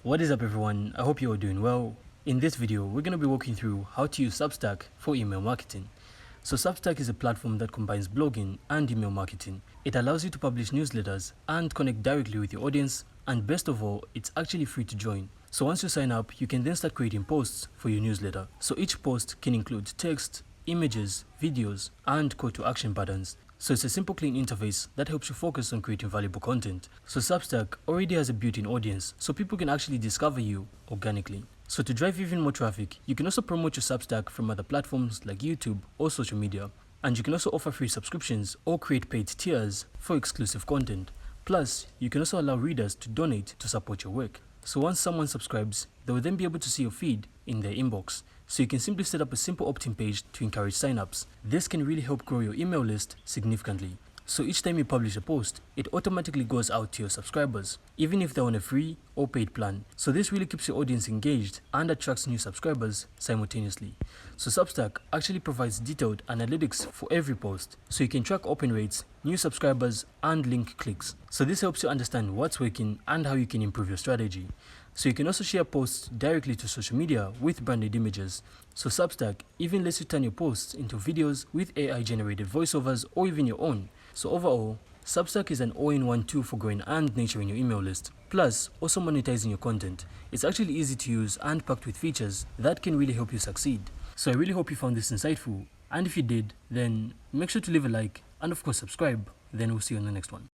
What is up everyone, I hope you are doing well. In this video, we're going to be walking through how to use Substack for email marketing. So Substack is a platform that combines blogging and email marketing. It allows you to publish newsletters and connect directly with your audience, and best of all, it's actually free to join. So once you sign up, you can then start creating posts for your newsletter. So each post can include text, images, videos, and call to action buttons. So it's a simple clean interface that helps you focus on creating valuable content. So Substack already has a built-in audience, so people can actually discover you organically. So to drive even more traffic, you can also promote your Substack from other platforms like YouTube or social media. And you can also offer free subscriptions or create paid tiers for exclusive content. Plus, you can also allow readers to donate to support your work. So once someone subscribes, they will then be able to see your feed in their inbox. So you can simply set up a simple opt-in page to encourage signups. This can really help grow your email list significantly. So each time you publish a post, it automatically goes out to your subscribers, even if they're on a free or paid plan. So this really keeps your audience engaged and attracts new subscribers simultaneously. So Substack actually provides detailed analytics for every post, so you can track open rates, new subscribers, and link clicks. So this helps you understand what's working and how you can improve your strategy. So you can also share posts directly to social media with branded images. So Substack even lets you turn your posts into videos with AI generated voiceovers or even your own. So overall, Substack is an all-in-one tool for growing and nurturing your email list, plus also monetizing your content. It's actually easy to use and packed with features that can really help you succeed. So I really hope you found this insightful, and if you did, then make sure to leave a like and of course subscribe. Then we'll see you on the next one.